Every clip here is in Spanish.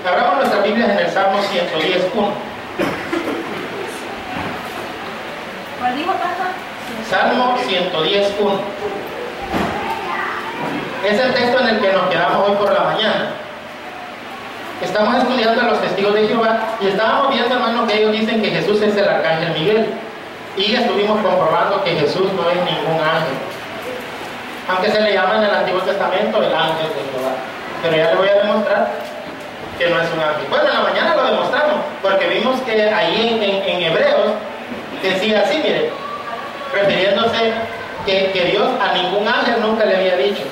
Abramos nuestras Biblias en el Salmo 110:1. ¿Cuál dijo, pastor? Salmo 110:1. Es el texto en el que nos quedamos hoy por la mañana. Estamos estudiando a los testigos de Jehová y estábamos viendo, hermanos, que ellos dicen que Jesús es el arcángel Miguel. Y estuvimos comprobando que Jesús no es ningún ángel, aunque se le llama en el Antiguo Testamento el ángel de Jehová. Pero ya le voy a demostrar que no es un ángel. Bueno, en la mañana lo demostramos, porque vimos que ahí en Hebreos decía así, mire, refiriéndose que Dios a ningún ángel nunca le había dicho: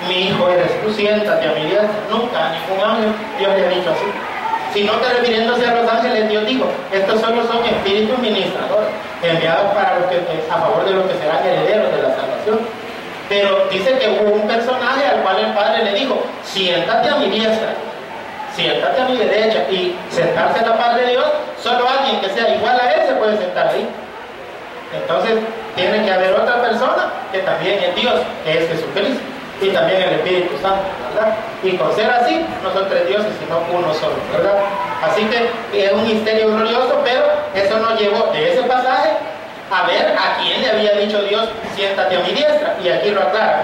mi hijo eres tú, siéntate a mi diestra. Nunca a ningún ángel Dios le ha dicho así, sino que refiriéndose a los ángeles, Dios dijo: estos solo son espíritus ministradores, enviados para los que, a favor de los que serán herederos de la salvación. Pero dice que hubo un personaje al cual el Padre le dijo: siéntate a mi diestra, siéntate a mi derecha. Y sentarse a la par de Dios, solo alguien que sea igual a él se puede sentar ahí. Entonces tiene que haber otra persona que también es Dios, que es Jesucristo, y también el Espíritu Santo, ¿verdad? Y con ser así, no son tres dioses, sino uno solo, ¿verdad? Así que es un misterio glorioso, pero eso nos llevó de ese pasaje a ver a quién le había dicho Dios: siéntate a mi diestra. Y aquí lo aclara.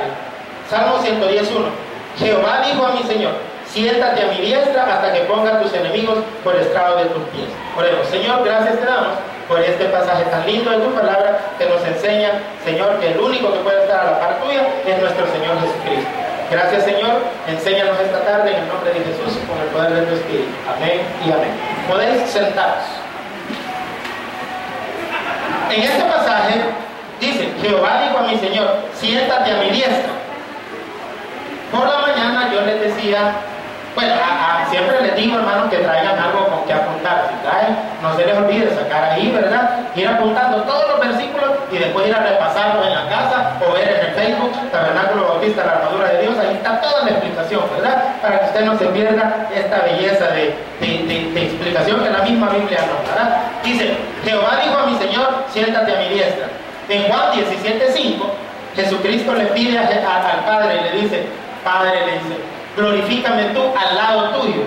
Salmo 110:1. Jehová dijo a mi Señor: siéntate a mi diestra hasta que ponga a tus enemigos por estrado de tus pies. Oremos. Señor, gracias te damos por este pasaje tan lindo de tu palabra, que nos enseña, Señor, que el único que puede estar a la par tuya es nuestro Señor Jesucristo. Gracias, Señor. Enséñanos esta tarde en el nombre de Jesús, con el poder de tu Espíritu. Amén y amén. Podéis sentaros. En este pasaje dice: Jehová dijo a mi Señor: siéntate a mi diestra. Por la mañana yo les decía, bueno, siempre les digo, hermanos, que traigan algo con que apuntar. Si traen, no se les olvide sacar ahí, ¿verdad? Ir apuntando todos los versículos y después ir a repasarlos en la casa o ver en el Facebook Tabernáculo Bautista, la armadura de Dios. Ahí está toda la explicación, ¿verdad? Para que usted no se pierda esta belleza de explicación que la misma Biblia nos dará. Dice: Jehová dijo a mi Señor: siéntate a mi diestra. En Juan 17:5, Jesucristo le pide al Padre y le dice: Padre, le dice, glorifícame tú al lado tuyo,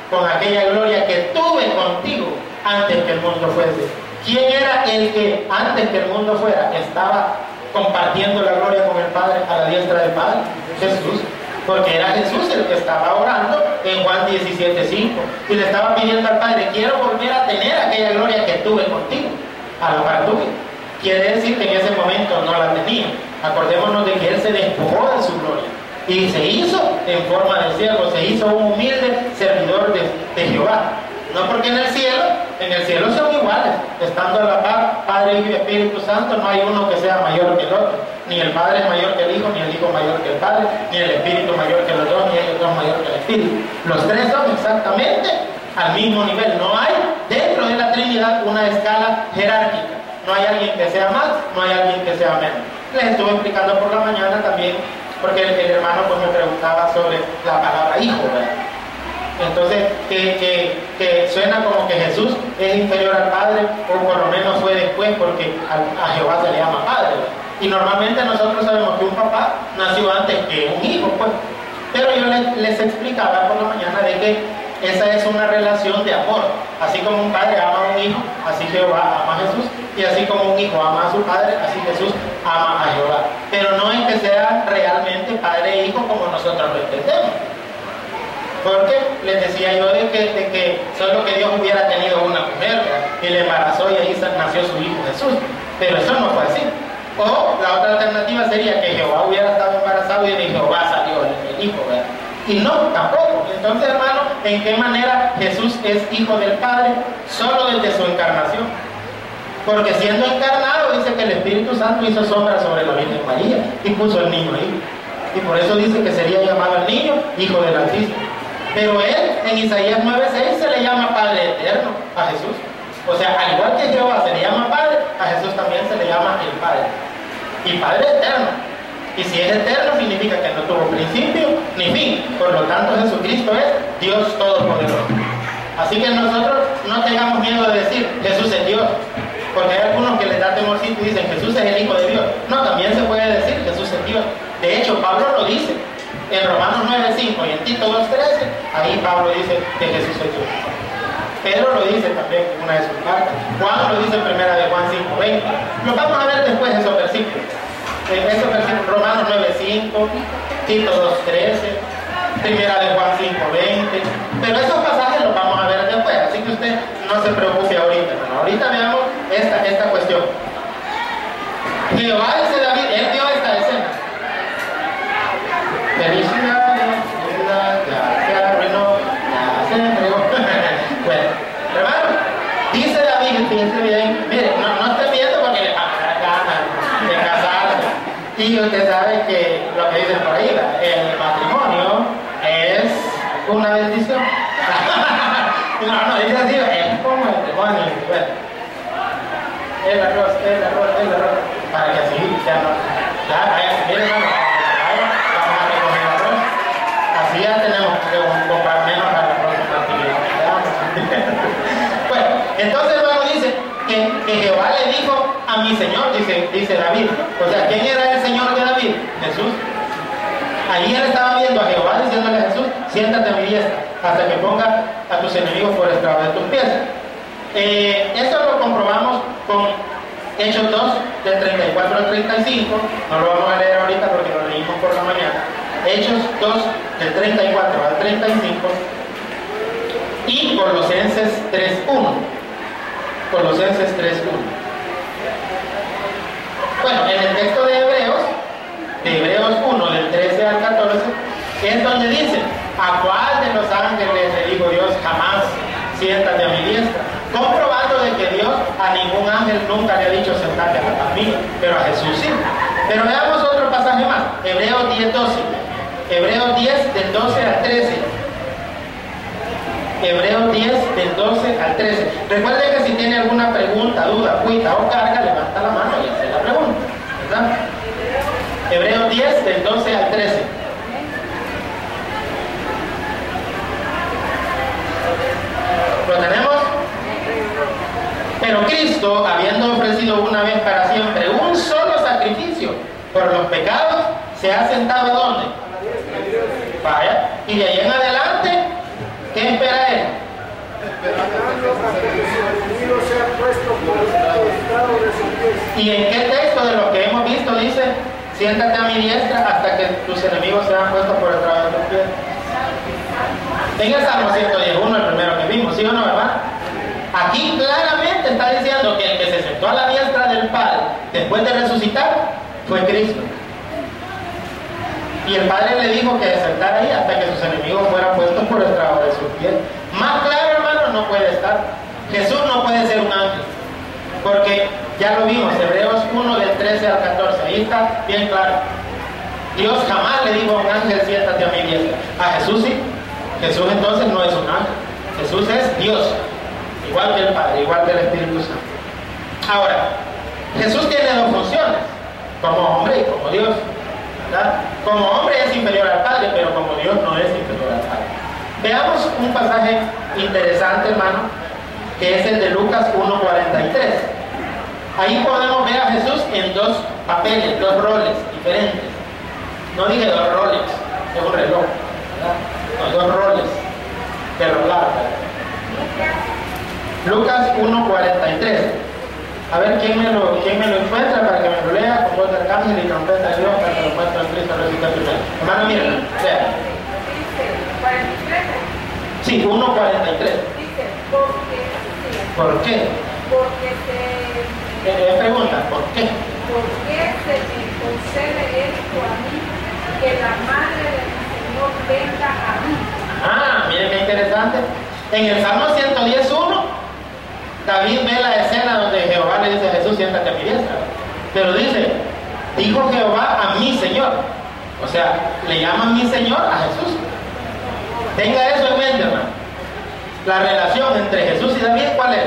con aquella gloria que tuve contigo antes que el mundo fuese. ¿Quién era el que antes que el mundo fuera estaba compartiendo la gloria con el Padre a la diestra del Padre? Jesús. Porque era Jesús el que estaba orando en Juan 17:5 y le estaba pidiendo al Padre: quiero volver a tener aquella gloria que tuve contigo a la par tuya. Quiere decir que en ese momento no la tenía. Acordémonos de que Él se despojó de su gloria y se hizo en forma de siervo, se hizo un humilde servidor de Jehová. No porque en el cielo son iguales, estando a la par Padre, Hijo y Espíritu Santo, no hay uno que sea mayor que el otro. Ni el Padre es mayor que el Hijo, ni el Hijo mayor que el Padre, ni el Espíritu mayor que los dos, ni el dos mayor que el Espíritu. Los tres son exactamente al mismo nivel. No hay dentro de la Trinidad una escala jerárquica. No hay alguien que sea más, no hay alguien que sea menos. Les estuve explicando por la mañana también, porque el hermano pues me preguntaba sobre la palabra hijo, ¿verdad? Entonces, que suena como que Jesús es inferior al Padre, o por lo menos fue después, porque a Jehová se le llama Padre, ¿verdad? Y normalmente nosotros sabemos que un papá nació antes que un hijo, pues. Pero yo les explicaba por la mañana de que esa es una relación de amor. Así como un padre ama a un hijo, así Jehová ama a Jesús. Y así como un hijo ama a su padre, así Jesús ama a Jehová. Pero no es que sea realmente padre e hijo como nosotros lo entendemos. Porque les decía yo de que solo que Dios hubiera tenido una mujer, ¿verdad? Y le embarazó y ahí nació su hijo Jesús. Pero eso no fue así. O la otra alternativa sería que Jehová hubiera estado embarazado y de Jehová salió el hijo, ¿verdad? Y no, tampoco. Entonces, hermano, ¿en qué manera Jesús es hijo del Padre? Solo desde su encarnación. Porque siendo encarnado, dice que el Espíritu Santo hizo sombra sobre la Virgen María y puso el niño ahí. Y por eso dice que sería llamado el niño hijo del Altísimo. Pero él, en Isaías 9:6, se le llama Padre eterno a Jesús. O sea, al igual que Jehová se le llama Padre, a Jesús también se le llama el Padre. Y Padre eterno. Y si es eterno, significa que no tuvo principio ni fin. Por lo tanto, Jesucristo es Dios Todopoderoso. Así que nosotros no tengamos miedo de decir Jesús es Dios. Porque hay algunos que les da temorcito y dicen Jesús es el Hijo de Dios. No, también se puede decir Jesús es Dios. De hecho, Pablo lo dice. En Romanos 9:5 y en Tito 2:13, ahí Pablo dice que Jesús es Dios. Pedro lo dice también en una de sus cartas. Juan lo dice en primera de Juan 5:20. Lo vamos a ver después esos versículos. Esos versículos, Romanos 9:5, Tito 2:13, primera de Juan 5:20. Pero esos pasajes los vamos a ver después, así que usted no se preocupe ahorita, hermano. Ahorita veamos esta cuestión. Jehová dice David, él vio esta escena. Felicidades, ya se arruinó, ya se entregó. Bueno, hermano, dice David, fíjense bien, mire, no esté viendo porque le da ganas de casarse. Y usted sabe que lo que dicen por ahí, el matrimonio es una bendición. No, dice así, es como el demonio. Bueno, el arroz, para que así ya no. Mire, hermano, vamos a recoger el arroz. Así ya tenemos que comprar menos para la próxima actividad. Bueno, entonces hermano dice que Jehová le dijo a mi Señor, dice David. O sea, ¿quién era el Señor de David? Jesús. Ahí él estaba viendo a Jehová diciéndole a Jesús, siéntate a mi diestra, hasta que ponga a tus enemigos por estrado de tus pies. Esto lo comprobamos con Hechos 2, del 34 al 35. No lo vamos a leer ahorita porque lo leímos por la mañana. Hechos 2, del 34 al 35. Y Colosenses 3:1. Colosenses 3:1. Bueno, en el texto de Hebreos 1, del 13 al 14, es donde dice, ¿a cuál de los ángeles le dijo Dios jamás siéntate a mi diestra? Comprobando de que Dios a ningún ángel nunca le ha dicho sentate a mí, pero a Jesús sí. Pero veamos otro pasaje más, Hebreos 10:12. Hebreos 10, del 12 al 13. Hebreos 10, del 12 al 13. Recuerde que si tiene alguna pregunta, duda, cuita o carga, levanta la mano y hace la pregunta, ¿verdad? Hebreos 10, del 12 al 13. ¿Lo tenemos? Pero Cristo, habiendo ofrecido una vez para siempre un solo sacrificio por los pecados, se ha sentado ¿dónde? Vaya, y de ahí en adelante, ¿qué espera él? ¿Y en qué texto de lo que hemos visto dice, siéntate a mi diestra hasta que tus enemigos sean puestos por detrás de tus pies? En el Salmo 111, el primero que vimos, ¿sí o no, verdad? Aquí claramente está diciendo que el que se sentó a la diestra del Padre después de resucitar fue Cristo. Y el Padre le dijo que se sentara ahí hasta que sus enemigos fueran puestos por el trabajo de sus pies. Más claro, hermano, no puede estar. Jesús no puede ser un ángel. Porque ya lo vimos, Hebreos 1, del 13 al 14. Ahí está bien claro. Dios jamás le dijo a un ángel, siéntate a mi diestra. A Jesús sí. Jesús entonces no es un ángel. Jesús es Dios. Igual que el Padre, igual que el Espíritu Santo. Ahora, Jesús tiene dos funciones. Como hombre y como Dios. ¿Verdad? Como hombre es inferior al Padre, pero como Dios no es inferior al Padre. Veamos un pasaje interesante, hermano, que es el de Lucas 1:43. Ahí podemos ver a Jesús en dos papeles, dos roles diferentes. No dije dos roles, es un reloj, ¿verdad? No, dos roles de rolar. Lucas 1:43. A ver, ¿quién me lo encuentra para que me lo lea con voz de arcángel y trompeta de Dios para que lo muestre en Cristo resucitado primero? Hermano, miren, lea. Sí, 1:43. Dice, ¿por qué? Porque Pregunta, ¿por qué? ¿por qué se me concede esto a mí, que la madre de mi Señor venga a mí? Ah, miren qué interesante. En el Salmo 110:1, David ve la escena donde Jehová le dice a Jesús, siéntate a mi diestra. Pero dice, dijo Jehová a mi Señor. O sea, le llaman mi Señor a Jesús. Tenga eso en mente, hermano. La relación entre Jesús y David, ¿cuál es?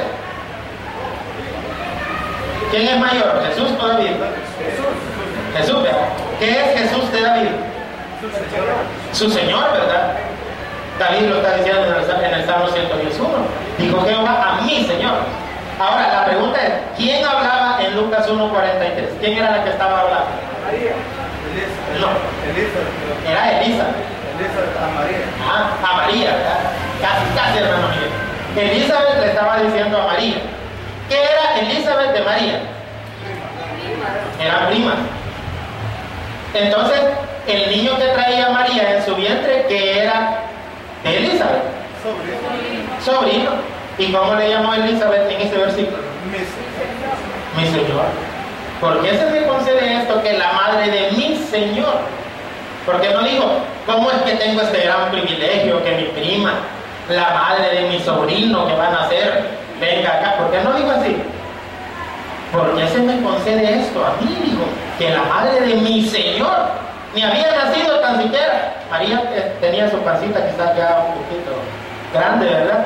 ¿Quién es mayor, Jesús o David? Jesús, ¿verdad? ¿Qué es Jesús de David? Su Señor, ¿verdad? David lo está diciendo en el Salmo 111. Dijo Jehová a mi Señor. Ahora, la pregunta es, ¿quién hablaba en Lucas 1:43? ¿Quién era la que estaba hablando? María. No. Era Elizabeth. A María. Ah, a María, ¿verdad? Casi, hermano Miguel. Elizabeth le estaba diciendo a María. ¿Qué era Elizabeth de María? Era prima. Entonces, el niño que traía María en su vientre, que era de Elizabeth. Sobrino. ¿Y cómo le llamó Elizabeth en ese versículo? Mi Señor. ¿Por qué se me concede esto? Que la madre de mi Señor. Porque no dijo, ¿cómo es que tengo este gran privilegio que mi prima, la madre de mi sobrino que va a nacer, venga acá? ¿Por qué no dijo así? ¿Por qué se me concede esto a mí? Dijo, que la madre de mi Señor ni había nacido tan siquiera. María tenía su pancita quizás ya un poquito grande, ¿verdad?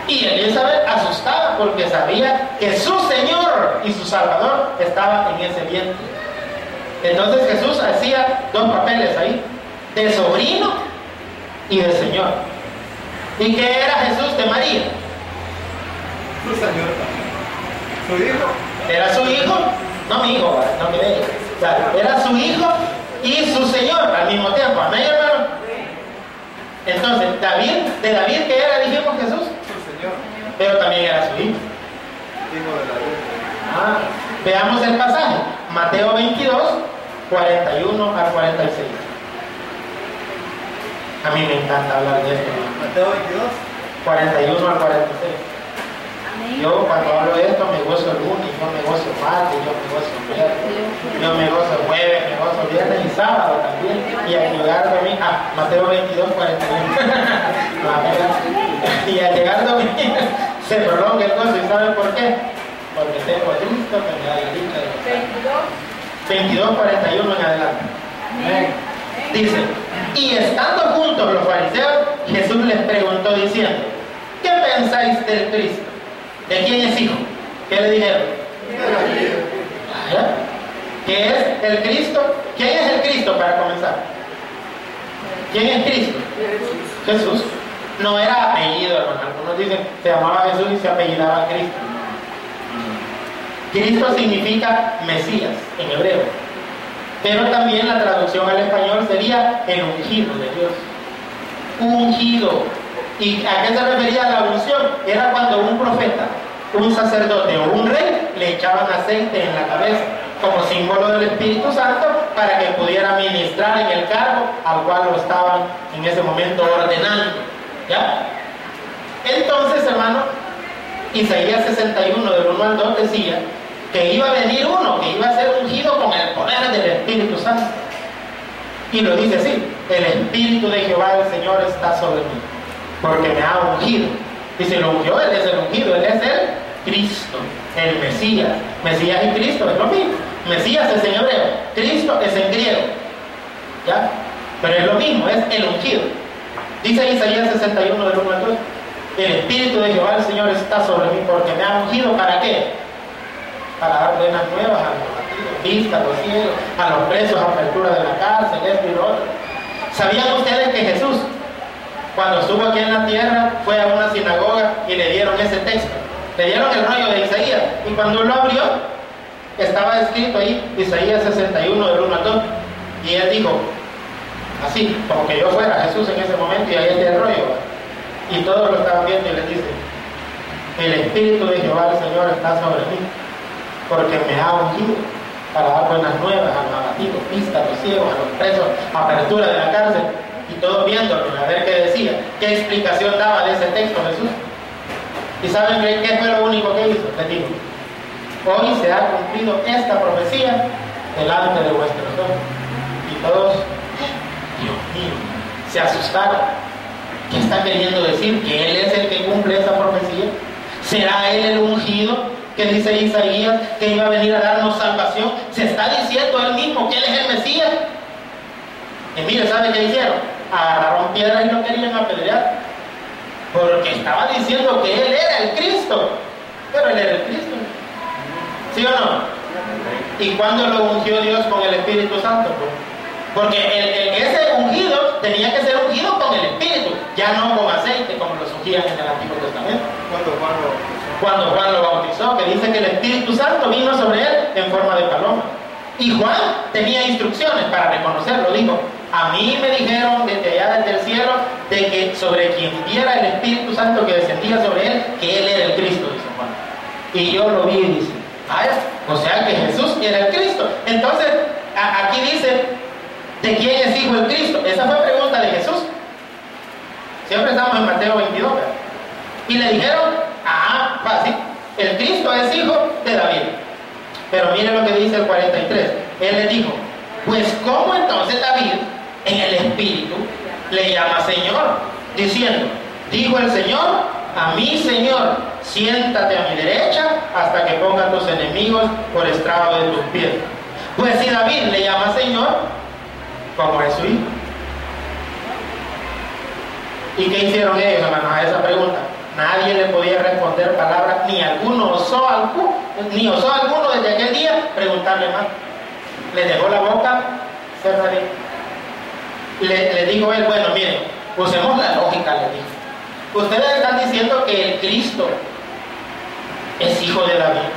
Y Elizabeth asustada porque sabía que su Señor y su Salvador estaba en ese vientre. Entonces Jesús hacía dos papeles ahí, de sobrino y de Señor. ¿Y qué era Jesús de María? Su Señor. ¿Su hijo? Era su hijo, no mi hijo, no mi hijo. O sea, era su hijo y su Señor al mismo tiempo. ¿Amén, hermano? Entonces, de David, ¿qué era? Dijimos Jesús. Su Señor. Pero también era su hijo. Hijo de la Virgen. Veamos el pasaje. Mateo 22, 41 al 46. A mí me encanta hablar de esto. Mateo 22. 41 al 46. Yo cuando hablo de esto me gozo el lunes, yo me gozo el martes, yo me gozo el viernes, yo me gozo el jueves, me gozo el viernes y sábado también. Y al llegar domingo, Mateo 22, 41. Y al llegar domingo se prolonga el gozo. ¿Y saben por qué? Porque tengo a Cristo que me da la dicha de gozar. 22, 41 en adelante. Dice, y estando juntos los fariseos, Jesús les preguntó diciendo, ¿qué pensáis del Cristo? ¿De quién es hijo? ¿Qué le dijeron? ¿Qué es el Cristo? ¿Quién es el Cristo para comenzar? ¿Quién es Cristo? Jesús. No era apellido, hermano. Algunos dicen se llamaba Jesús y se apellidaba Cristo. Cristo significa Mesías en hebreo. Pero también la traducción al español sería el ungido de Dios. Ungido. ¿Y a qué se refería la unción? Era cuando un profeta, un sacerdote o un rey le echaban aceite en la cabeza como símbolo del Espíritu Santo para que pudiera ministrar en el cargo al cual lo estaban en ese momento ordenando. ¿Ya? Entonces, hermano, Isaías 61 del 1 al 2 decía que iba a venir uno que iba a ser ungido con el poder del Espíritu Santo. Y lo dice así: el Espíritu de Jehová el Señor está sobre mí, porque me ha ungido. Y si lo ungió, Él es el ungido, Él es el Cristo, el Mesías. Mesías y Cristo es lo mismo. Mesías es en hebreo, Cristo es en griego. ¿Ya? Pero es lo mismo, es el ungido. Dice Isaías 61 del 1 al 2: el Espíritu de Jehová el Señor está sobre mí, porque me ha ungido. ¿Para qué? Para dar buenas nuevas a los abatidos, vista a los ciegos, a los presos, apertura de la cárcel, esto y lo otro. ¿Sabían ustedes que Jesús, cuando estuvo aquí en la tierra, fue a una sinagoga y le dieron ese texto? Le dieron el rollo de Isaías, y cuando lo abrió, estaba escrito ahí Isaías 61 del 1 al 2, y él dijo así, como que yo fuera Jesús en ese momento, y ahí está el rollo, y todos lo estaban viendo, y les dice: el Espíritu de Jehová el Señor está sobre mí, porque me ha ungido para dar buenas nuevas a los abatidos, vista a los ciegos, a los presos, apertura de la cárcel. Y todos viéndolo, a ver qué decía, qué explicación daba de ese texto Jesús. ¿Y saben qué fue lo único que hizo? Les digo: hoy se ha cumplido esta profecía delante de vuestros ojos. Y todos, Dios mío, se asustaron. ¿Qué está queriendo decir? ¿Que Él es el que cumple esa profecía? ¿Será Él el ungido que dice Isaías que iba a venir a darnos salvación? Se está diciendo Él mismo que Él es el Mesías. Y mire, ¿sabe qué hicieron? Agarraron piedras y lo querían apedrear, porque estaba diciendo que Él era el Cristo. Pero Él era el Cristo, ¿sí o no? ¿Y cuándo lo ungió Dios con el Espíritu Santo? Porque ese ungido tenía que ser ungido con el Espíritu, ya no con aceite como los ungían en el Antiguo Testamento. Cuando Juan lo bautizó, que dice que el Espíritu Santo vino sobre él en forma de paloma. Y Juan tenía instrucciones para reconocerlo. Dijo, a mí me dijeron desde allá, desde el cielo, de que sobre quien viera el Espíritu Santo que descendía sobre él, que él era el Cristo, dice Juan. Y yo lo vi y dice, vaya, o sea que Jesús era el Cristo. Entonces, aquí dice, ¿de quién es hijo el Cristo? Esa fue pregunta de Jesús. Siempre estamos en Mateo 22. ¿verdad? Y le dijeron, fácil, el Cristo es hijo de David. Pero mire lo que dice el 43. Él le dijo, pues ¿cómo entonces David en el Espíritu le llama Señor? Diciendo, dijo el Señor, a mi Señor, siéntate a mi derecha hasta que ponga a tus enemigos por estrado de tus pies. Pues si David le llama Señor, ¿cómo es su hijo? ¿Y qué hicieron ellos, hermanos, a esa pregunta? Nadie le podía responder palabras, ni osó alguno desde aquel día preguntarle más. Le dejó la boca cerradita. Le dijo él, bueno, miren, usemos la lógica, le dijo. Ustedes están diciendo que el Cristo es hijo de David.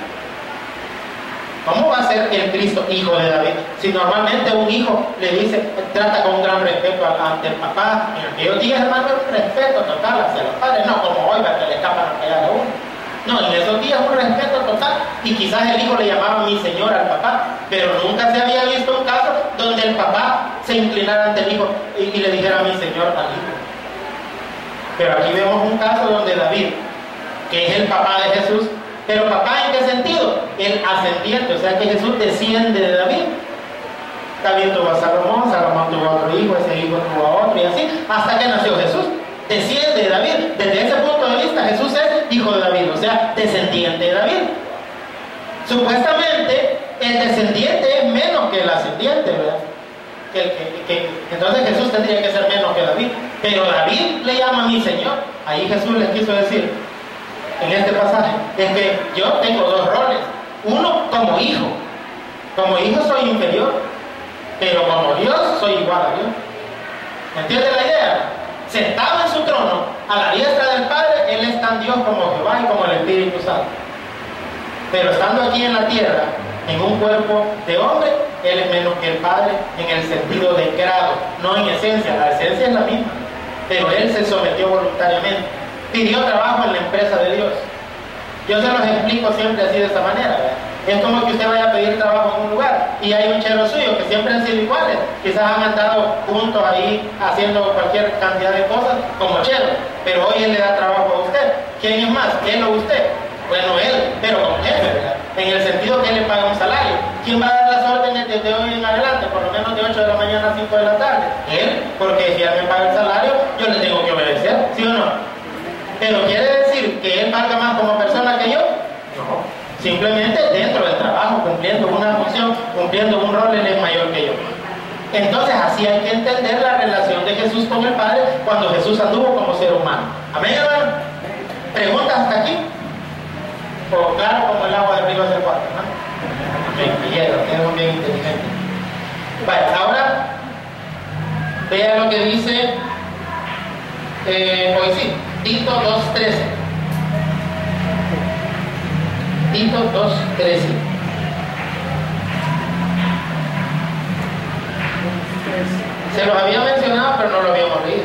¿Cómo va a ser el Cristo hijo de David? Si normalmente un hijo le dice, trata con un gran respeto ante el papá. En aquellos días, hermano, un respeto total hacia los padres. No como hoy, que le escapan a callar a uno. No, en esos días un respeto total. Y quizás el hijo le llamaba mi señor al papá, pero nunca se había visto un caso donde el papá se inclinara ante el hijo y le dijera mi señor al hijo. Pero aquí vemos un caso donde David, que es el papá de Jesús, pero papá ¿en qué sentido? El ascendiente, o sea que Jesús desciende de David. David tuvo a Salomón, Salomón tuvo a otro hijo, ese hijo tuvo a otro y así, hasta que nació Jesús. Desciende de David. Desde ese punto de vista Jesús es hijo de David, o sea, descendiente de David. Supuestamente el descendiente es menos que el ascendiente, ¿verdad? Entonces Jesús tendría que ser menos que David. Pero David le llama mi Señor. Ahí Jesús le quiso decir, en este pasaje, es que yo tengo dos roles. Uno como hijo. Como hijo soy inferior, pero como Dios soy igual a Dios. ¿Entiende la idea? Sentado en su trono, a la diestra del Padre, Él es tan Dios como Jehová y como el Espíritu Santo. Pero estando aquí en la tierra, en un cuerpo de hombre, Él es menos que el Padre en el sentido de grado, no en esencia. La esencia es la misma, pero Él se sometió voluntariamente. Pidió trabajo en la empresa de Dios. Yo se los explico siempre así de esta manera, ¿verdad? Es como que usted vaya a pedir trabajo en un lugar y hay un chero suyo que siempre han sido iguales. Quizás han andado juntos ahí haciendo cualquier cantidad de cosas como chero, pero hoy él le da trabajo a usted. ¿Quién es más? ¿Él o usted? Bueno, él, pero como jefe, ¿verdad? En el sentido que él le paga un salario. ¿Quién va a dar las órdenes desde hoy en adelante? Por lo menos de 8 de la mañana a 5 de la tarde. Él, porque si él me paga el salario, yo le tengo que obedecer, ¿sí o no? Pero quiere decir que él valga más como persona que yo. No. Simplemente dentro del trabajo, cumpliendo una función, cumpliendo un rol, él es mayor que yo. Entonces así hay que entender la relación de Jesús con el Padre cuando Jesús anduvo como ser humano. Amén, hermano. ¿Preguntas hasta aquí? O claro como el agua de río hacia el cuarto, ¿no? Es bien inteligente. Vale, ahora vea lo que dice hoy sí, Tito 2:13. Tito 2:13. Se los había mencionado, pero no lo habíamos leído.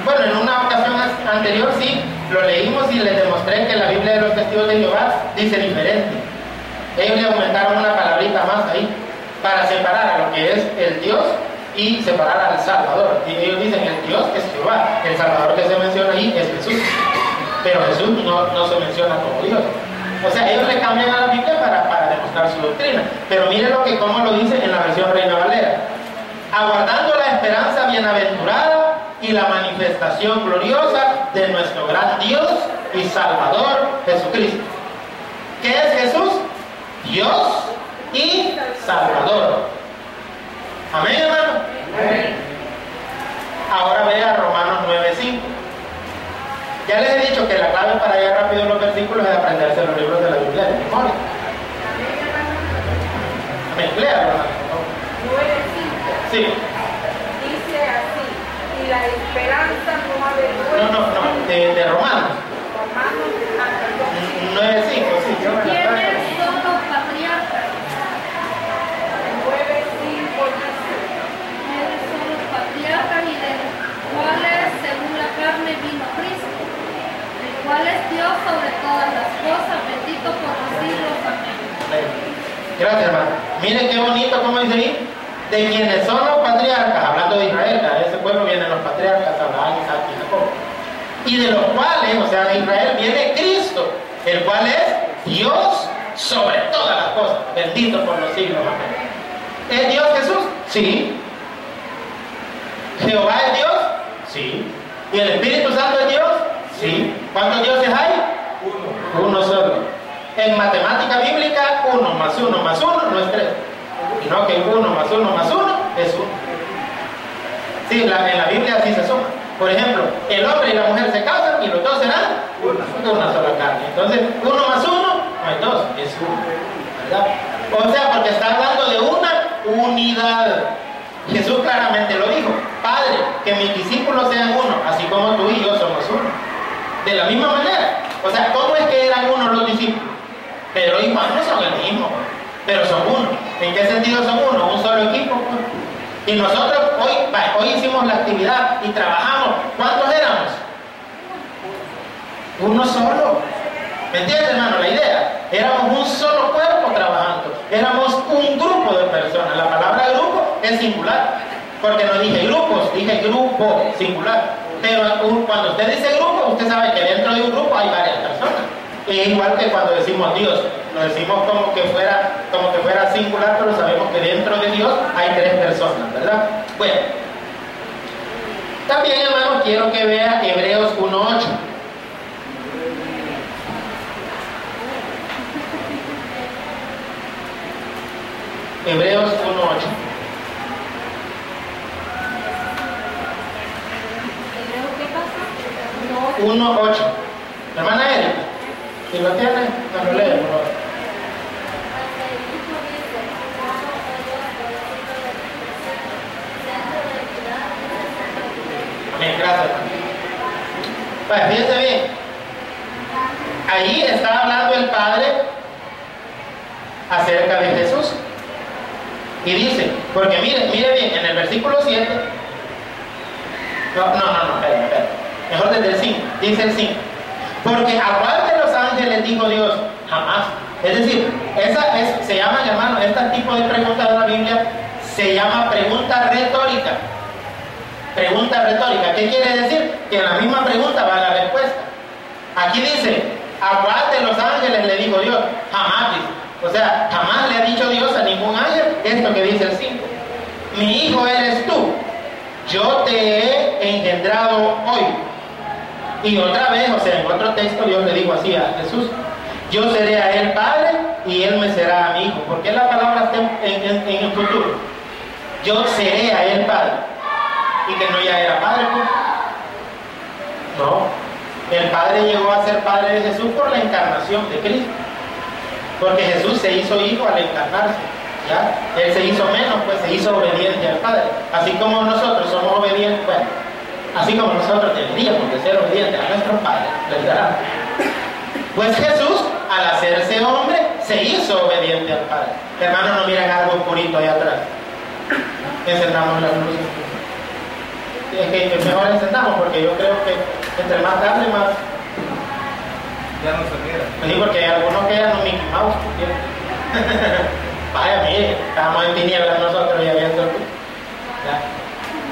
Bueno, en una ocasión anterior sí, lo leímos y les demostré que la Biblia de los Testigos de Jehová dice diferente. Ellos le aumentaron una palabrita más ahí para separar a lo que es el Dios y separar al Salvador. Y ellos dicen el Dios es Jehová, el Salvador que se menciona ahí es Jesús, pero Jesús no se menciona como Dios. O sea, ellos le cambian a la Biblia para demostrar su doctrina. Pero miren cómo lo dice en la versión Reina Valera: aguardando la esperanza bienaventurada y la manifestación gloriosa de nuestro gran Dios y Salvador Jesucristo. ¿Qué es Jesús? Dios y Salvador. Amén, hermano. Amén. Ahora vea Romanos 9:5. Ya les he dicho que la clave para ir rápido en los versículos es aprenderse los libros de la Biblia de memoria. Amén. Léalo, hermano. 9:5. Sí. Dice así: y la esperanza no avergüenza. No, de Romanos. Romanos, perdón. 9:5, sí. ¿Quiénes son los patriarcas? 9:5 dice. ¿Quiénes son los patriarcas y de los cuales según la carne vino Cristo? El cual es Dios sobre todas las cosas, bendito por los siglos. Amén. Gracias, hermano. Miren qué bonito como dice ahí. De quienes son los patriarcas, hablando de Israel, de ese pueblo vienen los patriarcas, Abraham, Isaac y Jacob. Y de los cuales, o sea, de Israel viene Cristo, el cual es Dios sobre todas las cosas, bendito por los siglos. Amén. ¿Es Dios Jesús? Sí. ¿Jehová es Dios? Sí. ¿Y el Espíritu Santo es Dios? Sí. ¿Cuántos dioses hay? Uno solo. En matemática bíblica, 1 más 1 más 1 no es 3. Sino que 1 más 1 más 1 es 1. Sí, en la Biblia así se suma. Por ejemplo, el hombre y la mujer se casan y los dos serán una sola carne. Entonces, 1 más 1 no es 2, es 1. ¿Verdad? O sea, porque está hablando de una unidad. Jesús claramente lo dijo: Padre, que mis discípulos sean uno, así como tú y yo somos uno. De la misma manera. O sea, ¿cómo es que eran uno los discípulos? Pedro y Juan no son el mismo, pero son uno. ¿En qué sentido son uno? Un solo equipo. Y nosotros hoy hicimos la actividad y trabajamos. ¿Cuántos éramos? Uno solo. ¿Me entiendes, hermano, la idea? Éramos un solo cuerpo trabajando. Éramos un grupo de personas. La palabra grupo es singular. Porque no dije grupos, dije grupo singular. Pero cuando usted dice grupo, usted sabe que dentro de un grupo hay varias personas. Es igual que cuando decimos Dios, lo decimos como que fuera singular, pero sabemos que dentro de Dios hay 3 personas, ¿verdad? Bueno, también, hermanos, quiero que vea Hebreos 1:8. Hebreos 1:8. ¿Qué pasa? 1:8. Hermana Erika, si lo tiene, no lo lee, por favor. Amén, gracias. Pues fíjense bien. Allí está hablando el Padre acerca de Jesús. Y dice, porque mire bien, en el versículo 7. Espera. Mejor desde el 5. Dice el 5. Porque ¿a cuál de los ángeles dijo Dios? Jamás. Es decir, se llaman, hermano, este tipo de preguntas de la Biblia se llama pregunta retórica. Pregunta retórica. ¿Qué quiere decir? Que en la misma pregunta va la respuesta. Aquí dice, ¿a cuál de los ángeles le dijo Dios? Jamás dice. O sea, jamás le ha dicho Dios a ningún ángel esto que dice el 5. Mi hijo eres tú. Yo te he engendrado hoy. Y otra vez, o sea, en otro texto Dios le dijo así a Jesús: yo seré a él padre y él me será a mi hijo. ¿Por qué la palabra está en el futuro? Yo seré a él padre. Y que no ya era padre, pues. No. El Padre llegó a ser padre de Jesús por la encarnación de Cristo. Porque Jesús se hizo hijo al encarnarse. ¿Ya? Él se hizo menos, pues se hizo obediente al Padre. Así como nosotros somos obedientes, bueno, así como nosotros deberíamos de ser obedientes a nuestro Padre, ¿verdad? Pues Jesús, al hacerse hombre, se hizo obediente al Padre. Hermanos, no miren algo purito ahí atrás. Encendamos las luces. Es que mejor encendamos, porque yo creo que entre más tarde, más... Ya no se mira. Pues sí, porque hay algunos que ya no Mickey Mouse. Vaya, mire, estábamos en tinieblas nosotros y había luz.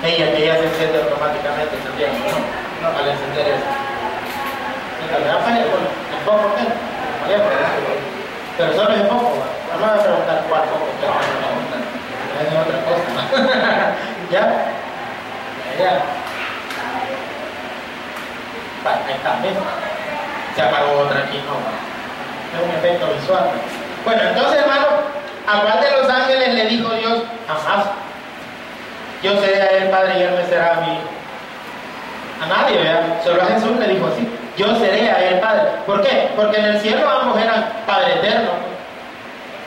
Ella se enciende automáticamente, ¿entendieron? No, al encender eso. Le apague el foco, ¿qué? Pero solo es el foco, no me voy a preguntar cuál foco, es otra cosa. ¿Ya? Ya. Vale, ahí está, ¿ves? Se apagó otra aquí, no. Es un efecto visual. Bueno, entonces, hermano, ¿a cuál de los ángeles le dijo Dios? Jamás. Yo seré a él padre y él me será a mí. A nadie, ¿verdad? Solo a Jesús le dijo así: yo seré a él padre. ¿Por qué? Porque en el cielo ambos eran Padre eterno,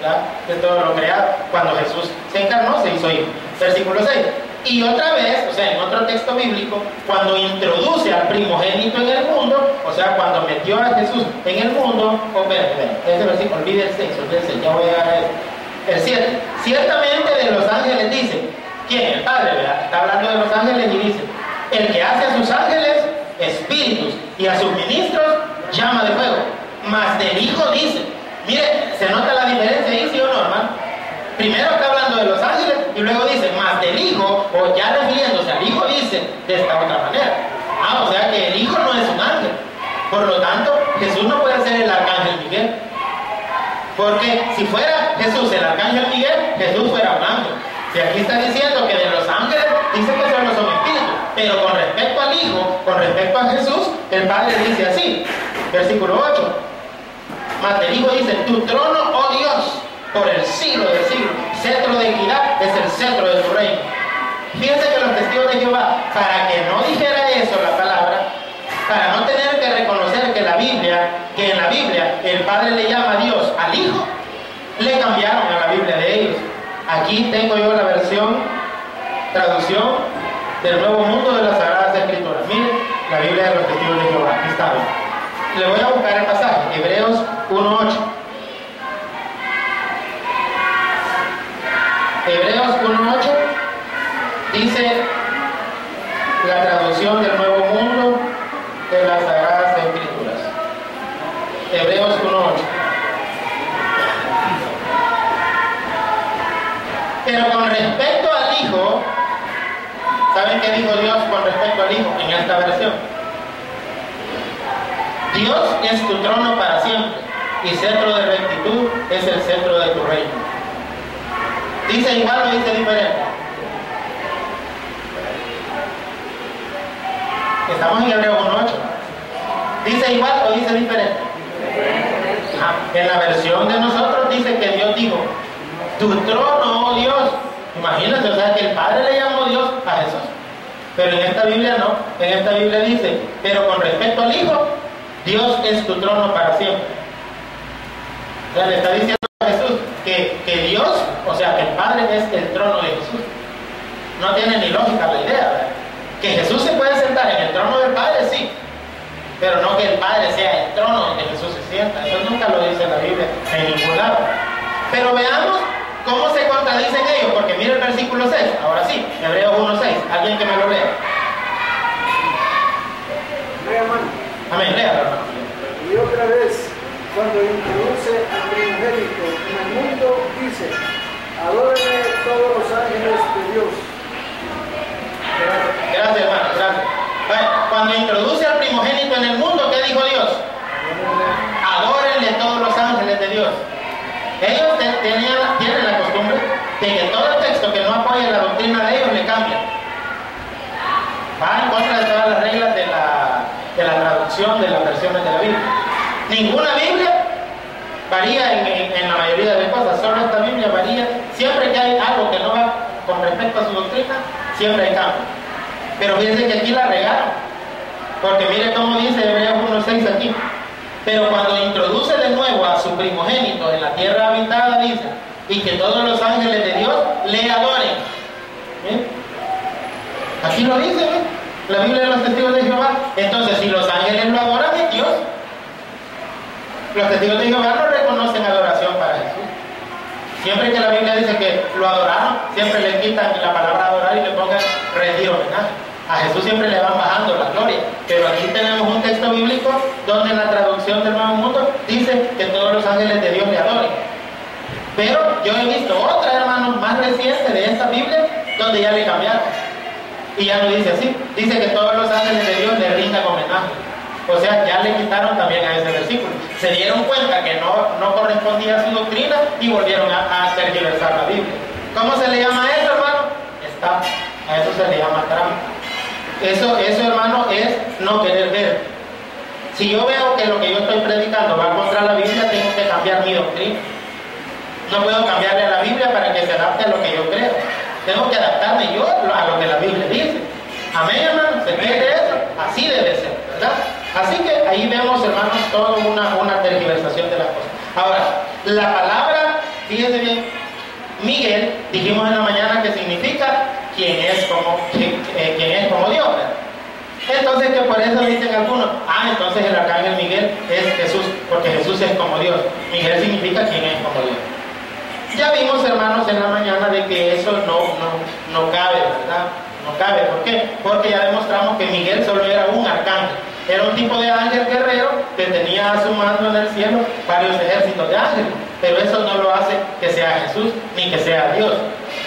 ¿ya? De todo lo creado. Cuando Jesús se encarnó, se hizo hijo. Versículo 6. Y otra vez, o sea, en otro texto bíblico, cuando introduce al primogénito en el mundo, o sea, cuando metió a Jesús en el mundo, ese versículo, olvídense, ya voy a llegar a eso. El 7. Ciertamente de los ángeles dice, ¿quién? El Padre, ¿verdad? Está hablando de los ángeles y dice, el que hace a sus ángeles espíritus y a sus ministros llama de fuego. Mas del Hijo dice, mire, ¿se nota la diferencia ahí, sí o no, hermano? Primero está hablando de los ángeles y luego dice, más del Hijo, o ya refiriéndose al Hijo, dice de esta otra manera. O sea que el Hijo no es un ángel. Por lo tanto, Jesús no puede ser el arcángel Miguel. Porque si fuera Jesús el arcángel Miguel, Jesús fuera un ángel. Si aquí está diciendo que de los ángeles, dice que solo son espíritus. Pero con respecto al Hijo, con respecto a Jesús, el Padre dice así, versículo 8. Mas del Hijo dice, tu trono, oh Dios, por el siglo del siglo. Cetro de equidad es el cetro de tu reino. Fíjense que los testigos de Jehová, para que no dijera eso la palabra, para no tener que reconocer que en la Biblia el Padre le llama a Dios al Hijo, le cambiaron a la Biblia de ellos. Aquí tengo yo la traducción del Nuevo Mundo de las Sagradas Escrituras. Miren, la Biblia de los testigos de Jehová. Aquí está. Le voy a buscar el pasaje, Hebreos 1:8. Hebreos 1:8 dice la traducción del Nuevo Mundo de las Sagradas Escrituras. Hebreos 1:8. Pero con respecto al Hijo, ¿saben qué dijo Dios con respecto al Hijo en esta versión? Dios es tu trono para siempre, y cetro de rectitud es el cetro de tu reino. ¿Dice igual o dice diferente? Estamos en Hebreos 1:8. ¿Dice igual o dice diferente? En la versión de nosotros dice que Dios dijo, tu trono, oh Dios. Imagínense, o sea que el Padre le llamó Dios a Jesús. Pero en esta Biblia no. En esta Biblia dice, pero con respecto al Hijo, Dios es tu trono para siempre. O sea, le está diciendo a Jesús que Dios, o sea, que el Padre es el trono de Jesús. No tiene ni lógica la idea, ¿verdad? Que Jesús se puede sentar en el trono del Padre, sí. Pero no que el Padre sea el trono donde Jesús se sienta. Eso nunca lo dice la Biblia en ningún lado. Pero veamos cómo se contradicen ellos, porque mire el versículo 6. Ahora sí, Hebreos 1:6. Alguien que me lo lea. Lea, hermano. Amén, léalo, hermano. Y otra vez, cuando introduce al primogénito en el mundo, dice, adórenme todos los ángeles de Dios. Gracias, hermano, gracias. Bueno, cuando introduce al primogénito en el mundo, ¿qué dijo Dios? Adórenle todos los ángeles de Dios. Ellos tienen la costumbre de que todo texto que no apoye la doctrina de ellos le cambian. Va en contra de todas las reglas de la traducción de las versiones de la Biblia. Ninguna Biblia varía en la mayoría de las cosas, solo esta Biblia varía. Siempre que hay algo que no va con respecto a su doctrina, siempre hay cambio. Pero fíjense que aquí la regaron, porque mire cómo dice Hebreos 1:6 aquí. Pero cuando introduce de nuevo a su primogénito en la tierra habitada, dice, y que todos los ángeles de Dios le adoren. ¿Bien? Aquí lo dice, ¿ven? La Biblia de los testigos de Jehová. Entonces, si los ángeles lo adoran, es Dios. Los testigos de Jehová no reconocen adoración para Jesús. Siempre que la Biblia dice que lo adoraron, siempre le quitan la palabra adorar y le pongan rendir homenaje. A Jesús siempre le van bajando la gloria. Pero aquí tenemos un texto bíblico donde en la traducción del Nuevo Mundo dice que todos los ángeles de Dios le adoren. Pero yo he visto otra, hermano, más reciente de esta Biblia donde ya le cambiaron. Y ya no dice así. Dice que todos los ángeles de Dios le rindan homenaje. O sea, ya le quitaron también a ese versículo. Se dieron cuenta que no correspondía a su doctrina y volvieron a tergiversar la Biblia. ¿Cómo se le llama a eso, hermano? Estafa. A eso se le llama trampa. Eso, hermano, es no querer ver. Si yo veo que lo que yo estoy predicando va contra la Biblia, tengo que cambiar mi doctrina. No puedo cambiarle a la Biblia para que se adapte a lo que yo creo. Tengo que adaptarme yo a lo que la Biblia dice. Amén, hermano. ¿Se entiende eso? Así debe ser, ¿verdad? Así que ahí vemos, hermanos, toda una tergiversación de las cosas. Ahora, la palabra, fíjense bien, Miguel, dijimos en la mañana que significa quién es como Dios, ¿verdad? Entonces, que por eso dicen algunos, entonces el arcángel Miguel es Jesús, porque Jesús es como Dios. Miguel significa quién es como Dios. Ya vimos, hermanos, en la mañana de que eso no cabe, ¿verdad? No cabe. ¿Por qué? Porque ya demostramos que Miguel solo era un arcángel. Era un tipo de ángel guerrero que tenía a su mando en el cielo varios ejércitos de ángeles. Pero eso no lo hace que sea Jesús ni que sea Dios.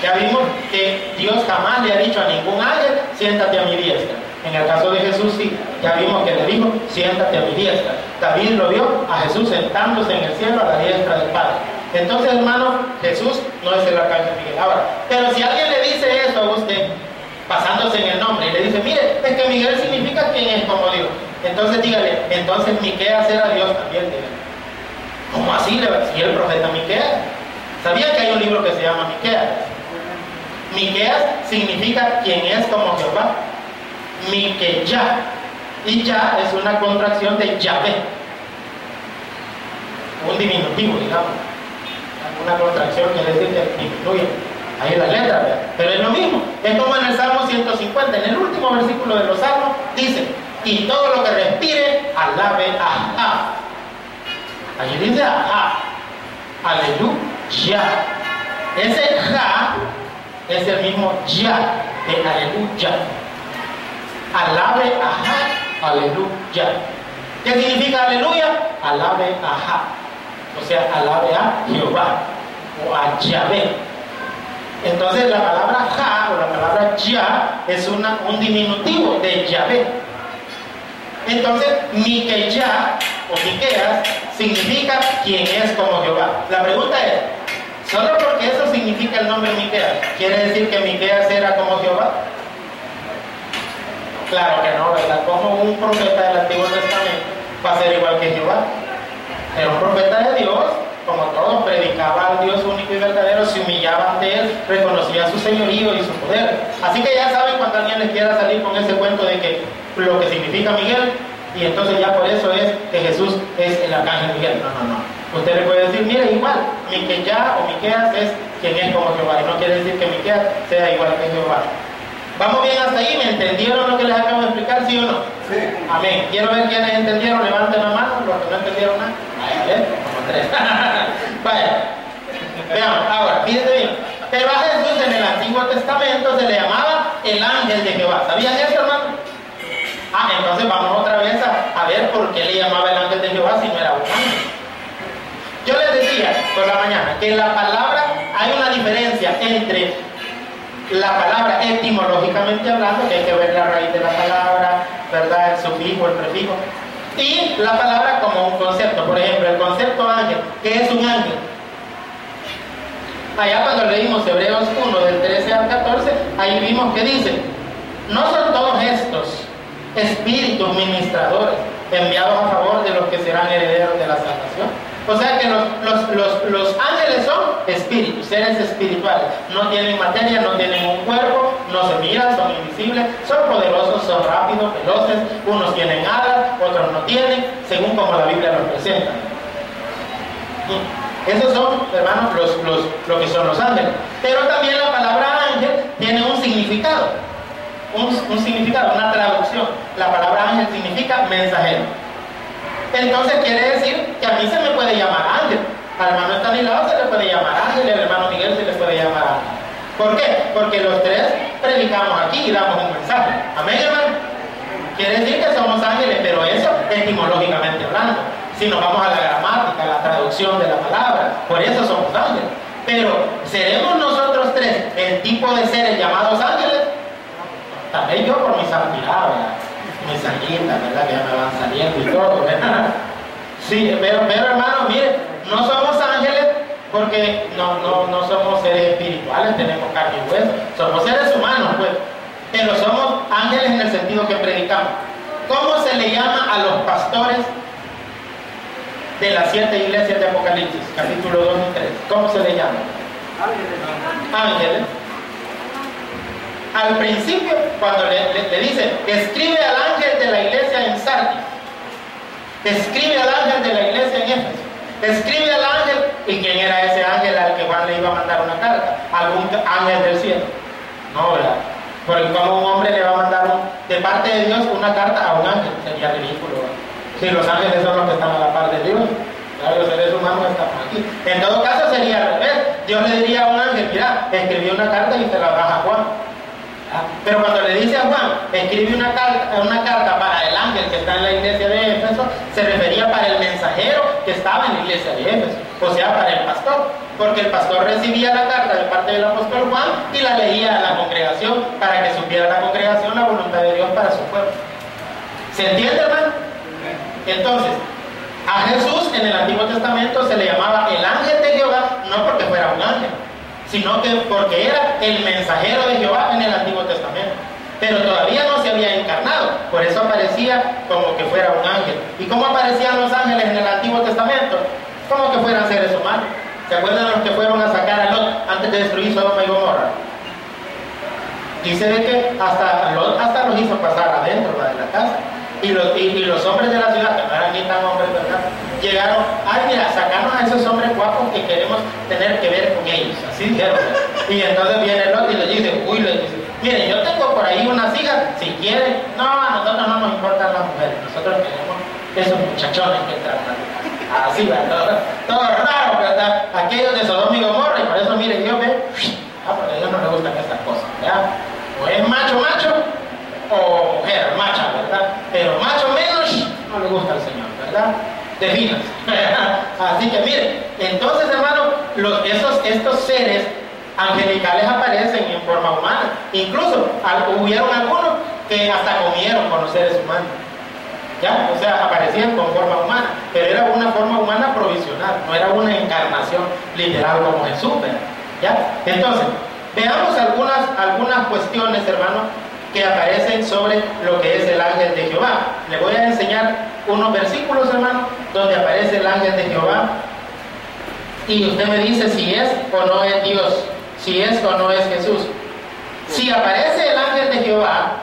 Ya vimos que Dios jamás le ha dicho a ningún ángel, siéntate a mi diestra. En el caso de Jesús sí, ya vimos que le dijo, siéntate a mi diestra. David lo vio a Jesús sentándose en el cielo a la diestra del Padre. Entonces, hermano, Jesús no es el arcángel Miguel. Ahora, pero si alguien le dice eso a usted, basándose en el nombre, y le dice, mire, es que Miguel significa quién es como Dios. Entonces dígale, entonces Miqueas era Dios también, dígale. ¿Cómo así? Si el profeta Miqueas. ¿Sabían que hay un libro que se llama Miqueas? Miqueas significa quien es como Jehová. Miqueyá. Y ya es una contracción de Yahvé. Un diminutivo, digamos. Una contracción quiere decir que disminuye. Ahí la letra, ¿verdad? Pero es lo mismo. Es como en el Salmo 150, en el último versículo de los Salmos, dice, y todo lo que respire, alabe a Jah. Allí dice Jah. Aleluya. Ese Ja es el mismo Ya de aleluya. Alabe a Jah. Aleluya. ¿Qué significa aleluya? Alabe a Jah. O sea, alabe a Jehová o a Yahvé. Entonces la palabra Ja o la palabra Ya es un diminutivo de Yahvé. Entonces Miqueyá o Miqueas significa quien es como Jehová. La pregunta es, ¿solo porque eso significa el nombre Miqueas, quiere decir que Miqueas era como Jehová? Claro que no, ¿verdad? Como un profeta del Antiguo Testamento va a ser igual que Jehová. Era un profeta de Dios, como todos, predicaba al Dios único y verdadero, se humillaba ante Él, reconocía su señorío y su poder. Así que ya saben, cuando alguien les quiera salir con ese cuento de que lo que significa Miguel, y entonces ya por eso es que Jesús es el arcángel Miguel. No. Usted le puede decir, mire, igual, Miqueyá o Miqueas es quien es como Jehová, y no quiere decir que Miqueas sea igual que Jehová. ¿Vamos bien hasta ahí? ¿Me entendieron lo que les acabo de explicar, sí o no? Sí. Amén. Quiero ver quiénes entendieron, levanten la mano, los que no entendieron nada. Vaya, como tres. Vaya. Veamos, ahora, fíjense bien. Pero a Jesús en el Antiguo Testamento se le llamaba el ángel de Jehová. ¿Sabían eso, hermano? Entonces vamos otra vez a ver por qué le llamaba el ángel de Jehová si no era un ángel. Yo les decía por la mañana que en la palabra hay una diferencia entre la palabra etimológicamente hablando, que hay que ver la raíz de la palabra, ¿verdad? El sufijo, el prefijo, y la palabra como un concepto. Por ejemplo, el concepto ángel, ¿qué es un ángel? Allá cuando leímos Hebreos 1 del 13 al 14, ahí vimos que dice, no son todos estos espíritus ministradores enviados a favor de los que serán herederos de la salvación. O sea que los ángeles son espíritus, seres espirituales. No tienen materia, no tienen un cuerpo, no se miran, son invisibles, son poderosos, son rápidos, veloces. Unos tienen alas, otros no tienen, según como la Biblia los presenta. Esos son, hermanos, lo que son los ángeles. Pero también la palabra ángel tiene un significado. Un significado, una traducción. La palabra ángel significa mensajero. Entonces quiere decir que a mí se me puede llamar ángel. Al hermano Estanislao se le puede llamar ángel y al hermano Miguel se le puede llamar ángel. ¿Por qué? Porque los tres predicamos aquí y damos un mensaje. Amén, hermano. Quiere decir que somos ángeles, pero eso etimológicamente hablando. Si nos vamos a la gramática, a la traducción de la palabra, por eso somos ángeles. Pero ¿seremos nosotros tres el tipo de seres llamados ángeles? También yo por mi santidad, ¿verdad? Mis salidas, ¿verdad? Que ya me van saliendo y todo, ¿verdad? Sí, pero hermano, mire, no somos ángeles porque no somos seres espirituales, tenemos carne y hueso, somos seres humanos, pues, pero somos ángeles en el sentido que predicamos. ¿Cómo se le llama a los pastores de las 7 iglesias de Apocalipsis, capítulo 2 y 3? ¿Cómo se le llama? Ángeles. Al principio, cuando le dice, escribe al ángel de la iglesia en Sardis, escribe al ángel de la iglesia en Éfeso, escribe al ángel. ¿Y quién era ese ángel al que Juan le iba a mandar una carta? Algún ángel del cielo. No, ¿verdad? Porque como un hombre le va a mandar de parte de Dios una carta a un ángel, sería ridículo, ¿verdad? Si los ángeles son los que están a la par de Dios, ¿verdad? Los seres humanos estamos aquí. En todo caso sería al revés. Dios le diría a un ángel, mira, escribí una carta y te la das a Juan. Pero cuando le dice a Juan, escribe una carta para el ángel que está en la iglesia de Éfeso, se refería para el mensajero que estaba en la iglesia de Éfeso, o sea, para el pastor, porque el pastor recibía la carta de parte del apóstol Juan y la leía a la congregación para que supiera la congregación la voluntad de Dios para su pueblo. ¿Se entiende, hermano? Entonces, a Jesús en el Antiguo Testamento se le llamaba el ángel de Jehová, no porque fuera un ángel, sino que porque era el mensajero de Jehová en el Antiguo Testamento. Pero todavía no se había encarnado, por eso aparecía como que fuera un ángel. ¿Y cómo aparecían los ángeles en el Antiguo Testamento? Como que fueran seres humanos. ¿Se acuerdan de los que fueron a sacar a Lot antes de destruir Sodoma y Gomorra? Dice de que hasta Lot los hizo pasar adentro de la casa. Y los hombres de la ciudad, que no eran ni tan hombres, ¿verdad? Llegaron, ay mira, sacanos a esos hombres guapos que queremos tener que ver con ellos, así dijeron. Y entonces viene Lot y le dice, miren, yo tengo por ahí unas hijas, si quieren, no, a nosotros no nos importan las mujeres, nosotros queremos esos muchachones que tratan. Así, ¿verdad? Todo raro, ¿verdad? Aquellos de Sodoma y Gomorra, y por eso miren, Dios ve, porque a Dios no le gustan estas cosas, ¿verdad? O es macho, o mujer, macha, ¿verdad? Pero macho menos no le gusta al Señor, ¿verdad? Definas. Así que miren, entonces hermano, estos seres angelicales aparecen en forma humana. Incluso hubieron algunos que hasta comieron con los seres humanos. ¿Ya? O sea, aparecían con forma humana, pero era una forma humana provisional, no era una encarnación literal como Jesús, ¿verdad? ¿Ya? Entonces, veamos algunas cuestiones, hermano, que aparecen sobre lo que es el ángel de Jehová. Le voy a enseñar unos versículos, hermano, donde aparece el ángel de Jehová y usted me dice si es o no es Dios, si es o no es Jesús. Si aparece el ángel de Jehová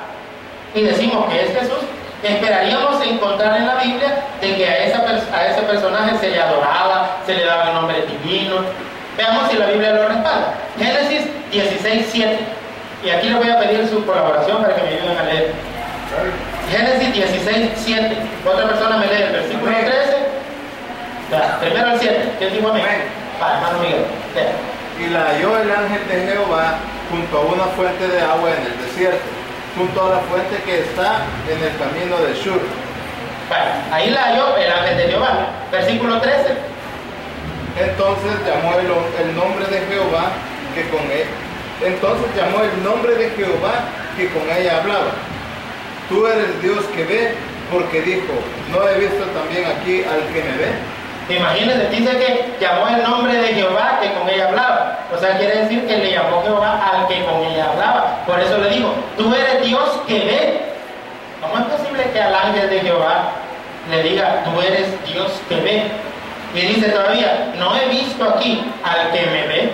y decimos que es Jesús, esperaríamos encontrar en la Biblia de que a ese personaje se le adoraba, se le daba un nombre divino. Veamos si la Biblia lo respalda. Génesis 16:7. Y aquí les voy a pedir su colaboración para que me ayuden a leer. Génesis 16:7. Otra persona me lee el versículo 13. Primero el 7. ¿Quién dijo amén? Hermano Miguel. Y la halló el ángel de Jehová junto a una fuente de agua en el desierto, junto a la fuente que está en el camino de Shur. Ahí la halló el ángel de Jehová. Versículo 13. Entonces llamó el nombre de Jehová que con él. Entonces llamó el nombre de Jehová que con ella hablaba. Tú eres Dios que ve, porque dijo, ¿no he visto también aquí al que me ve? Imagínense, dice que llamó el nombre de Jehová que con ella hablaba. O sea, quiere decir que le llamó Jehová al que con ella hablaba. Por eso le dijo, tú eres Dios que ve. ¿Cómo es posible que al ángel de Jehová le diga, tú eres Dios que ve? Y dice todavía, no he visto aquí al que me ve.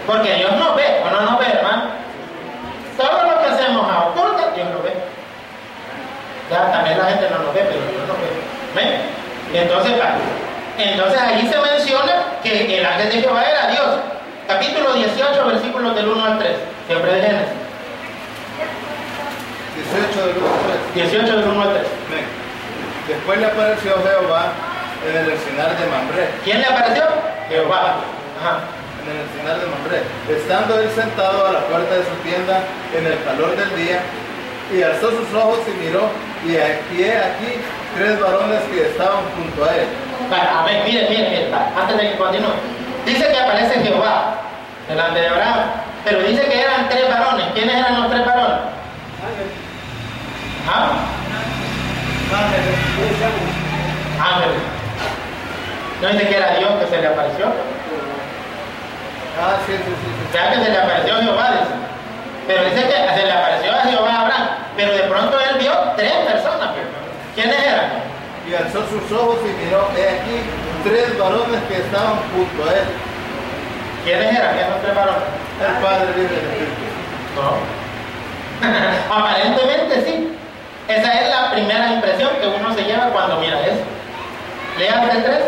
Porque Dios no ve, o no nos ve, hermano. Todo lo que hacemos a ocultas, Dios lo ve. Ya, también la gente no nos ve, pero Dios nos ve. ¿Ven? Entonces allí se menciona que el ángel de Jehová era Dios. Capítulo 18, versículos del 1 al 3. Siempre de Génesis. 18 del 1 al 3. 18 del 1 al 3. Ven. Después le apareció Jehová en el encinar de Mamre. ¿Quién le apareció? Jehová. Ajá. En el encinar de Mamre, estando él sentado a la puerta de su tienda en el calor del día, y alzó sus ojos y miró, y he aquí 3 varones que estaban junto a él. A ver, miren, antes de que continúe. Dice que aparece Jehová delante de Abraham, pero dice que eran 3 varones. ¿Quiénes eran los 3 varones? ¿Ah? Ángeles. ¿No dice que era Dios que se le apareció? Sí. Ya que se le apareció a Jehová, dice. Pero dice que se le apareció a Jehová a Abraham, pero de pronto él vio 3 personas. ¿Quiénes eran? Y alzó sus ojos y miró, he aquí 3 varones que estaban junto a él. ¿Quiénes eran esos 3 varones? El Padre y el Espíritu. No. Aparentemente sí. Esa es la primera impresión que uno se lleva cuando mira eso. Lean el 3.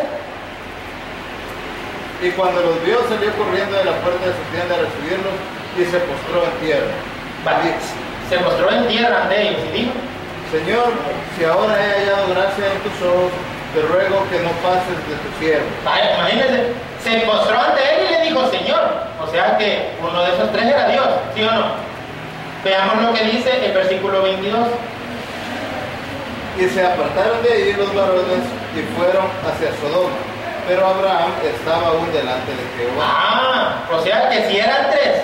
Y cuando los vio, salió corriendo de la puerta de su tienda a recibirlos y se postró en tierra. Vale. Se postró en tierra ante ellos y dijo: Señor, si ahora he hallado gracia en tus ojos, te ruego que no pases de tu siervo. vaya, imagínense, se postró ante él y le dijo Señor. O sea que uno de esos tres era Dios, ¿sí o no? Veamos lo que dice el versículo 22. Y se apartaron de allí los varones y fueron hacia Sodoma. Pero Abraham estaba aún delante de Jehová. Ah, o sea que si eran tres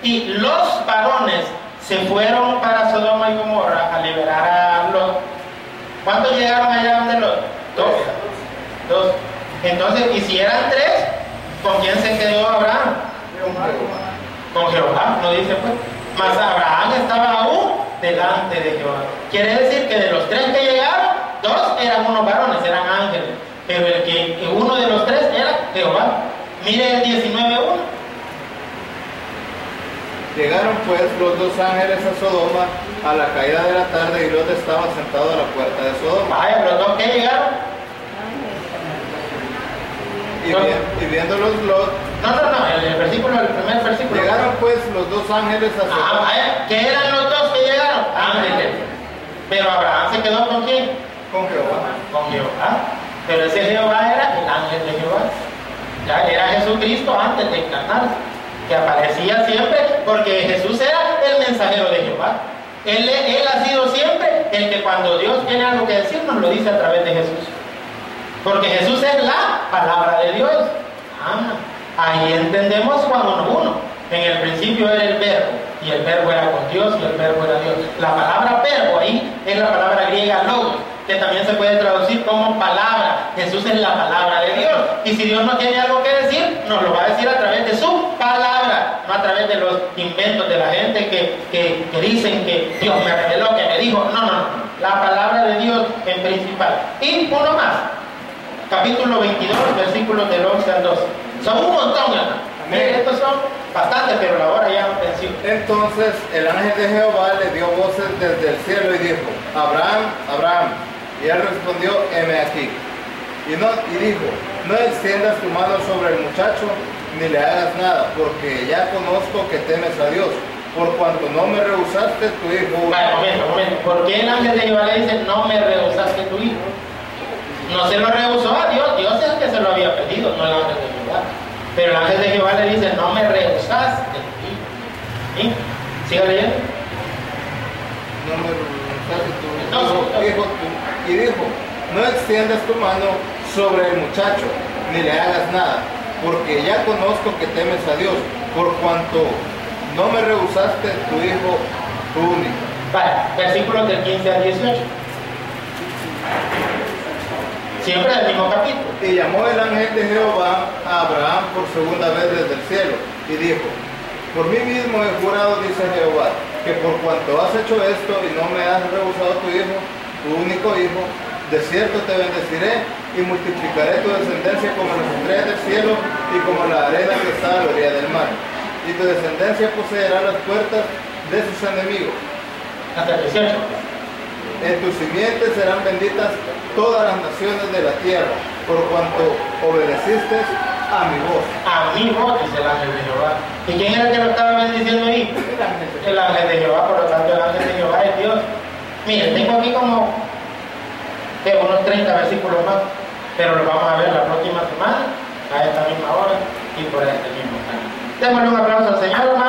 y los varones se fueron para Sodoma y Gomorra a liberar a Lot, ¿cuántos llegaron allá donde Lot? Dos. Entonces, y si eran tres, ¿con quién se quedó Abraham? Con Jehová, no dice pues. Mas Abraham estaba aún delante de Jehová. Quiere decir que de los tres que llegaron, dos eran unos varones, eran ángeles. Pero uno de los tres era Jehová. Mire el 19:1. Llegaron pues los dos ángeles a Sodoma a la caída de la tarde y Lot estaba sentado a la puerta de Sodoma. Vaya, los dos que llegaron. Y viéndolos Lot, No, el primer versículo. llegaron pues los dos ángeles a Sodoma. Vaya, ¿qué eran los dos que llegaron? Ángeles. Pero Abraham se quedó con quién? Con Jehová. Con Jehová. Pero ese Jehová era el ángel de Jehová. Ya era Jesucristo antes de encarnarse, que aparecía siempre, porque Jesús era el mensajero de Jehová. Él ha sido siempre el que cuando Dios tiene algo que decir nos lo dice a través de Jesús. Porque Jesús es la palabra de Dios. Ahí entendemos Juan 1:1. En el principio era el verbo, y el verbo era con Dios, y el verbo era Dios. La palabra verbo ahí es la palabra griega logos, que también se puede traducir como palabra. Jesús es la palabra de Dios. Y si Dios no tiene algo que decir, nos lo va a decir a través de su palabra, no a través de los inventos de la gente que dicen que Dios me reveló, que me dijo. No. La palabra de Dios en principal. Y uno más. Capítulo 22, versículos del 11 al 12. Son un montón, hermano. Estos son bastantes, pero la hora ya no venció. Entonces el ángel de Jehová le dio voces desde el cielo y dijo: Abraham, Abraham. Y él respondió: heme aquí. Y dijo: no extiendas tu mano sobre el muchacho, ni le hagas nada, porque ya conozco que temes a Dios, por cuanto no me rehusaste tu hijo. Vale, momento. ¿Por qué el ángel de Jehová le dice: no me rehusaste tu hijo? No se lo rehusó a Dios. Dios es el que se lo había pedido, no el ángel de Jehová. Pero el ángel de Jehová le dice: no me rehusaste tu hijo. ¿Sí? ¿Sigue leyendo? No me rehusaste tu hijo. Y dijo: no extiendas tu mano sobre el muchacho, ni le hagas nada, porque ya conozco que temes a Dios, por cuanto no me rehusaste tu hijo, tu único. Vale, versículos del 15 al 18. Siempre del mismo capítulo. Y llamó el ángel de Jehová a Abraham por segunda vez desde el cielo, y dijo: por mí mismo he jurado, dice Jehová, que por cuanto has hecho esto y no me has rehusado tu hijo, tu único hijo, de cierto te bendeciré y multiplicaré tu descendencia como las estrellas del cielo y como la arena que está a la orilla del mar. Y tu descendencia poseerá las puertas de sus enemigos. Hasta el 18. En tus simientes serán benditas todas las naciones de la tierra, por cuanto obedeciste a mi voz. A mi voz, dice el ángel de Jehová. ¿Y quién era el que lo estaba bendiciendo ahí? El ángel de Jehová. Por lo tanto, el ángel de Jehová es Dios. Miren, tengo aquí como unos 30 versículos más, pero los vamos a ver la próxima semana, a esta misma hora y por este mismo canal. Démosle un aplauso al Señor, hermano.